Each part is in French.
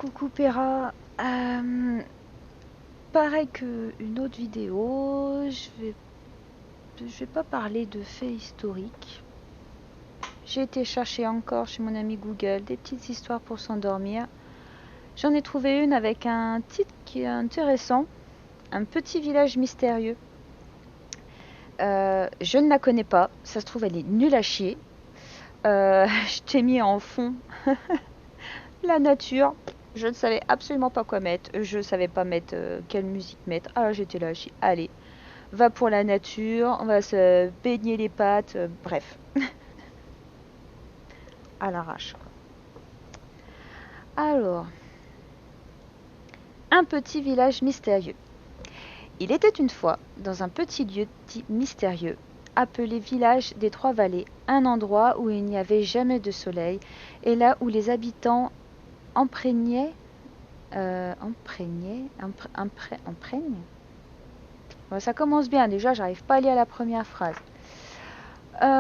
coucou Péra. Pareil qu'une autre vidéo, je vais pas parler de faits historiques. J'ai été chercher encore chez mon ami Google des petites histoires pour s'endormir. J'en ai trouvé une avec un titre qui est intéressant, un petit village mystérieux. Je ne la connais pas, ça se trouve elle est nulle à chier. Je t'ai mis en fond la nature. Je ne savais absolument pas quoi mettre. Je ne savais pas mettre quelle musique mettre. Alors j'étais là, j'ai dit, allez, va pour la nature, on va se baigner les pattes, bref, à l'arrache. Alors, un petit village mystérieux. Il était une fois, dans un petit lieu dit mystérieux, appelé village des Trois Vallées, un endroit où il n'y avait jamais de soleil, et là où les habitants imprègnent. Bon, ça commence bien, déjà, j'arrive pas à lire la première phrase.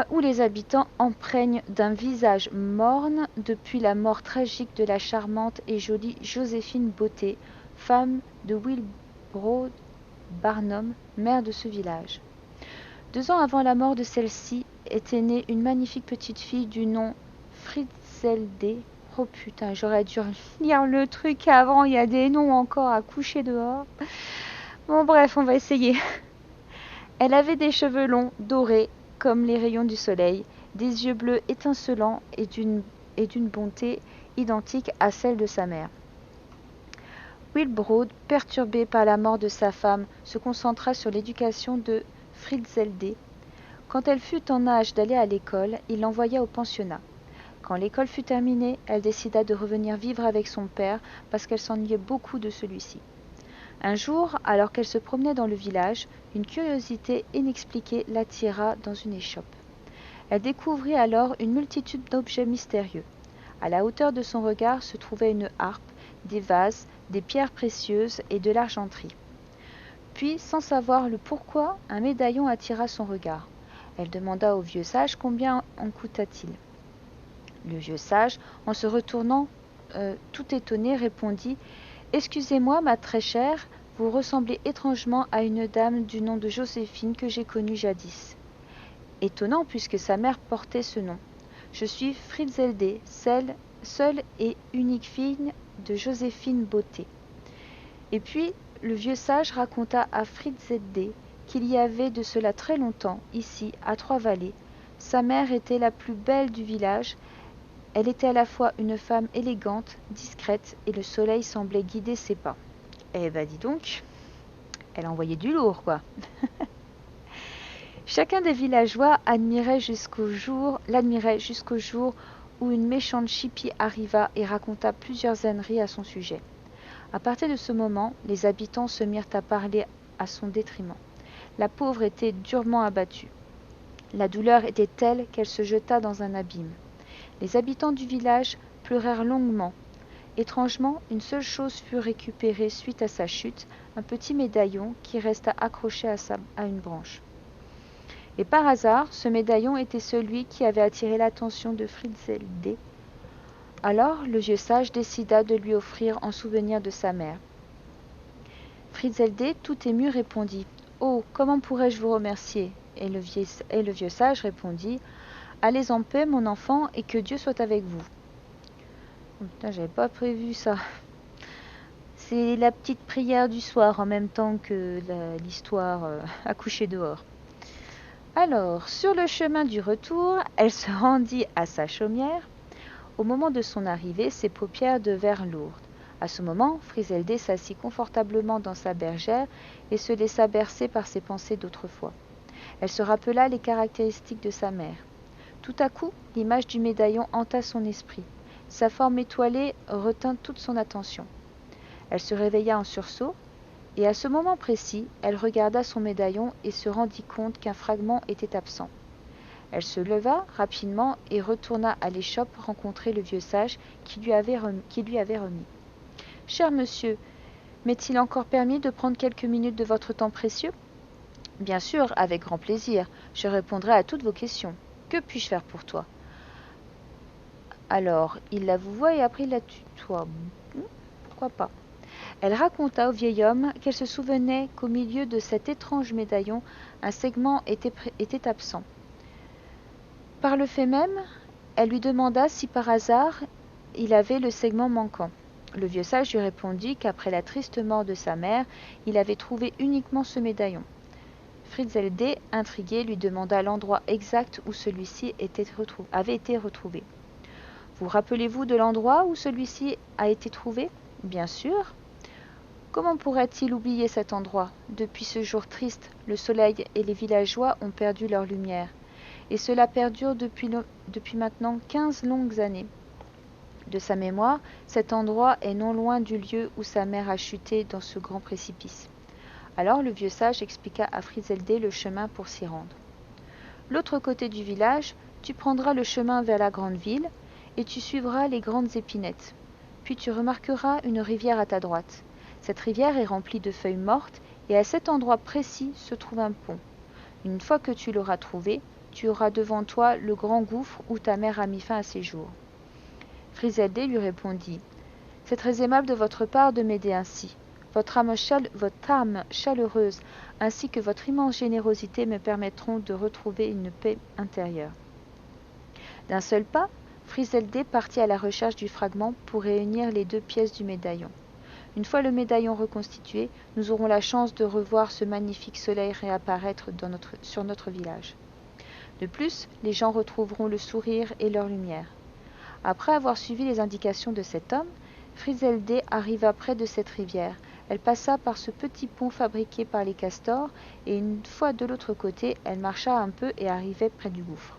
Où les habitants imprègnent d'un visage morne depuis la mort tragique de la charmante et jolie Joséphine Beauté, femme de Wilbrod Barnum, maire de ce village. 2 ans avant la mort de celle-ci, était née une magnifique petite fille du nom Fritzelde. Oh putain, j'aurais dû lire le truc avant, il y a des noms encore à coucher dehors. Bon bref, on va essayer. Elle avait des cheveux longs, dorés, comme les rayons du soleil, des yeux bleus étincelants et d'une bonté identique à celle de sa mère. Wilbrod, perturbé par la mort de sa femme, se concentra sur l'éducation de Fritzelde. Quand elle fut en âge d'aller à l'école, il l'envoya au pensionnat. Quand l'école fut terminée, elle décida de revenir vivre avec son père parce qu'elle s'ennuyait beaucoup de celui-ci. Un jour, alors qu'elle se promenait dans le village, une curiosité inexpliquée l'attira dans une échoppe. Elle découvrit alors une multitude d'objets mystérieux. À la hauteur de son regard se trouvaient une harpe, des vases, des pierres précieuses et de l'argenterie. Puis, sans savoir le pourquoi, un médaillon attira son regard. Elle demanda au vieux sage combien en coûta-t-il. Le vieux sage, en se retournant tout étonné, répondit « Excusez-moi, ma très chère, vous ressemblez étrangement à une dame du nom de Joséphine que j'ai connue jadis. » Étonnant puisque sa mère portait ce nom. Je suis Fritzelde, seule et unique fille de Joséphine Beauté. Et puis, le vieux sage raconta à Fritzelde qu'il y avait de cela très longtemps, ici, à Trois-Vallées. Sa mère était la plus belle du village. Elle était à la fois une femme élégante, discrète, et le soleil semblait guider ses pas. Eh ben dis donc, elle envoyait du lourd, quoi. Chacun des villageois l'admirait jusqu'au jour où une méchante chipie arriva et raconta plusieurs âneries à son sujet. À partir de ce moment, les habitants se mirent à parler à son détriment. La pauvre était durement abattue. La douleur était telle qu'elle se jeta dans un abîme. Les habitants du village pleurèrent longuement. Étrangement, une seule chose fut récupérée suite à sa chute, un petit médaillon qui resta accroché à une branche. Et par hasard, ce médaillon était celui qui avait attiré l'attention de Fritzelde. Alors, le vieux sage décida de lui offrir en souvenir de sa mère. Fritzelde, tout ému, répondit « Oh, comment pourrais-je vous remercier ?» Et le vieux sage répondit « Allez en paix, mon enfant, et que Dieu soit avec vous. » Oh, putain, j'avais pas prévu ça. C'est la petite prière du soir en même temps que l'histoire à coucher dehors. Alors, sur le chemin du retour, elle se rendit à sa chaumière. Au moment de son arrivée, ses paupières devinrent lourdes. À ce moment, Fritzelde s'assit confortablement dans sa bergère et se laissa bercer par ses pensées d'autrefois. Elle se rappela les caractéristiques de sa mère. Tout à coup, l'image du médaillon hanta son esprit. Sa forme étoilée retint toute son attention. Elle se réveilla en sursaut, et à ce moment précis, elle regarda son médaillon et se rendit compte qu'un fragment était absent. Elle se leva rapidement et retourna à l'échoppe rencontrer le vieux sage qui lui avait remis. « Cher monsieur, m'est-il encore permis de prendre quelques minutes de votre temps précieux ?»« Bien sûr, avec grand plaisir. Je répondrai à toutes vos questions. Que puis-je faire pour toi ?» Alors, il la vouvoie et après il la tutoie. pourquoi pas. Elle raconta au vieil homme qu'elle se souvenait qu'au milieu de cet étrange médaillon, un segment était absent. Par le fait même, elle lui demanda si par hasard il avait le segment manquant. Le vieux sage lui répondit qu'après la triste mort de sa mère, il avait trouvé uniquement ce médaillon. Fritzelde, intrigué, lui demanda l'endroit exact où celui-ci avait été retrouvé. Vous rappelez-vous de l'endroit où celui-ci a été trouvé ? Bien sûr. Comment pourrait-il oublier cet endroit ? Depuis ce jour triste, le soleil et les villageois ont perdu leur lumière. Et cela perdure depuis maintenant 15 longues années. De sa mémoire, cet endroit est non loin du lieu où sa mère a chuté dans ce grand précipice. Alors le vieux sage expliqua à Fritzelde le chemin pour s'y rendre. L'autre côté du village, tu prendras le chemin vers la grande ville, et tu suivras les grandes épinettes. Puis tu remarqueras une rivière à ta droite. Cette rivière est remplie de feuilles mortes, et à cet endroit précis se trouve un pont. Une fois que tu l'auras trouvé, tu auras devant toi le grand gouffre où ta mère a mis fin à ses jours. Fritzelde lui répondit « C'est très aimable de votre part de m'aider ainsi. Votre âme chaleureuse ainsi que votre immense générosité me permettront de retrouver une paix intérieure. » D'un seul pas, Fritzelde partit à la recherche du fragment pour réunir les deux pièces du médaillon. Une fois le médaillon reconstitué, nous aurons la chance de revoir ce magnifique soleil réapparaître sur notre village. De plus, les gens retrouveront le sourire et leur lumière. Après avoir suivi les indications de cet homme, Fritzelde arriva près de cette rivière. Elle passa par ce petit pont fabriqué par les castors, et une fois de l'autre côté, elle marcha un peu et arrivait près du gouffre.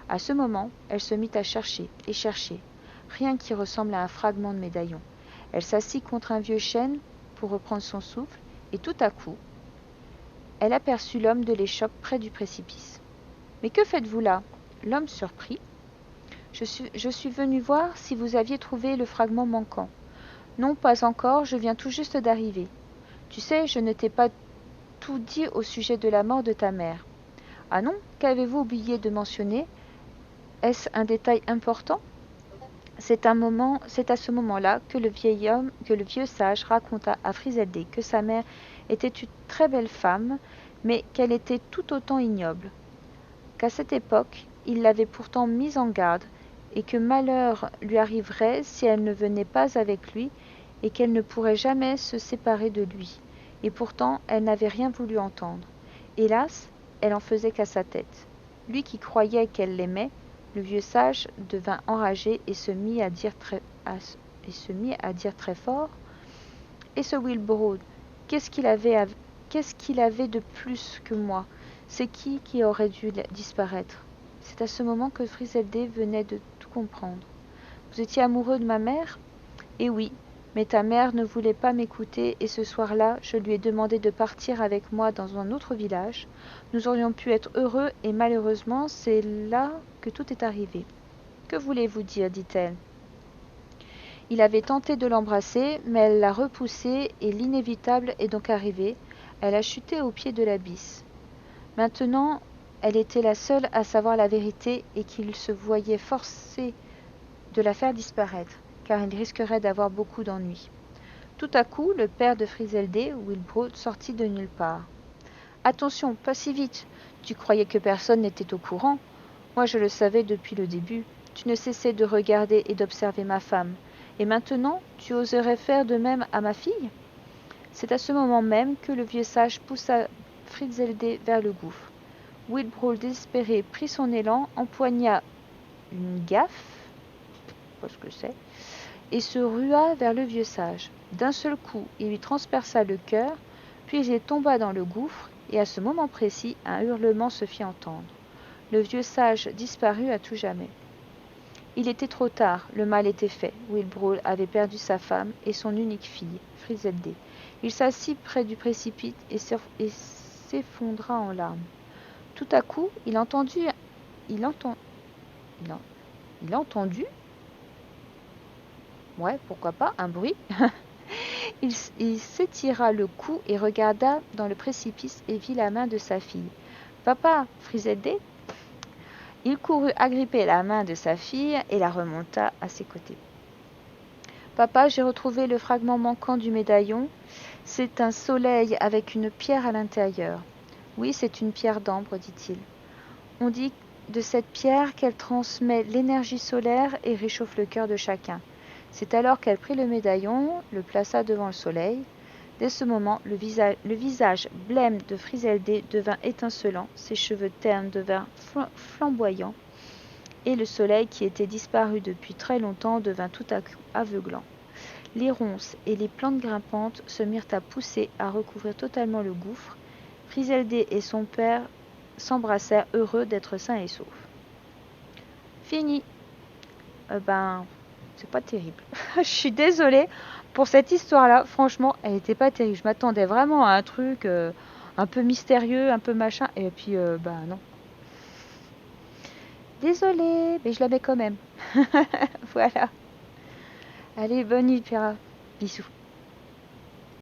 À ce moment, elle se mit à chercher et chercher. Rien qui ressemble à un fragment de médaillon. Elle s'assit contre un vieux chêne pour reprendre son souffle, et tout à coup, elle aperçut l'homme de l'échoppe près du précipice. « Mais que faites-vous là ?» L'homme surpris. Je suis venu voir si vous aviez trouvé le fragment manquant. Non, pas encore, je viens tout juste d'arriver. Tu sais, je ne t'ai pas tout dit au sujet de la mort de ta mère. Ah non, qu'avez-vous oublié de mentionner? Est-ce un détail important? C'est à ce moment-là que le vieux sage raconta à Fritzelde que sa mère était une très belle femme, mais qu'elle était tout autant ignoble. Qu'à cette époque, il l'avait pourtant mise en garde, et que malheur lui arriverait si elle ne venait pas avec lui, et qu'elle ne pourrait jamais se séparer de lui. Et pourtant, elle n'avait rien voulu entendre. Hélas, elle en faisait qu'à sa tête. Lui qui croyait qu'elle l'aimait, le vieux sage devint enragé et se mit à dire très fort « Et ce Wilbrod, qu'est-ce qu'il avait de plus que moi? C'est qui aurait dû disparaître ?» C'est à ce moment que Fritzelde venait de tout comprendre. « Vous étiez amoureux de ma mère ? » « Eh oui, mais ta mère ne voulait pas m'écouter et ce soir-là, je lui ai demandé de partir avec moi dans un autre village. Nous aurions pu être heureux et malheureusement, c'est là que tout est arrivé. »« Que voulez-vous dire ?» dit-elle. Il avait tenté de l'embrasser, mais elle l'a repoussé et l'inévitable est donc arrivé. Elle a chuté au pied de l'abysse. Maintenant, elle était la seule à savoir la vérité et qu'il se voyait forcé de la faire disparaître, car il risquerait d'avoir beaucoup d'ennuis. Tout à coup, le père de Fritzelde, Wilbrod, sortit de nulle part. « Attention, pas si vite. Tu croyais que personne n'était au courant. Moi, je le savais depuis le début. Tu ne cessais de regarder et d'observer ma femme. Et maintenant, tu oserais faire de même à ma fille ?» C'est à ce moment même que le vieux sage poussa Fritzelde vers le gouffre. Wilbrod, désespéré, prit son élan, empoigna une gaffe, je sais pas ce que c'est, et se rua vers le vieux sage. D'un seul coup, il lui transperça le cœur, puis il tomba dans le gouffre, et à ce moment précis, un hurlement se fit entendre. Le vieux sage disparut à tout jamais. Il était trop tard, le mal était fait. Wilbrod avait perdu sa femme et son unique fille, Fritzelde. Il s'assit près du précipice et s'effondra en larmes. Tout à coup, il entendit ouais, pourquoi pas, un bruit. Il s'étira le cou et regarda dans le précipice et vit la main de sa fille. « Papa, Fritzelde ?» Il courut agripper la main de sa fille et la remonta à ses côtés. Papa, j'ai retrouvé le fragment manquant du médaillon. C'est un soleil avec une pierre à l'intérieur. Oui, c'est une pierre d'ambre, dit-il. On dit de cette pierre qu'elle transmet l'énergie solaire et réchauffe le cœur de chacun. C'est alors qu'elle prit le médaillon, le plaça devant le soleil. Dès ce moment, le visage blême de Friseldé devint étincelant, ses cheveux ternes devinrent flamboyants, et le soleil, qui était disparu depuis très longtemps, devint tout à coup aveuglant. Les ronces et les plantes grimpantes se mirent à pousser, à recouvrir totalement le gouffre. Friseldé et son père s'embrassèrent, heureux d'être sains et saufs. Fini. C'est pas terrible. Je suis désolée pour cette histoire-là. Franchement, elle n'était pas terrible. Je m'attendais vraiment à un truc un peu mystérieux, un peu machin. Et puis, non. Désolée, mais je la mets quand même. Voilà. Allez, bonne nuit, Pierre. Bisous.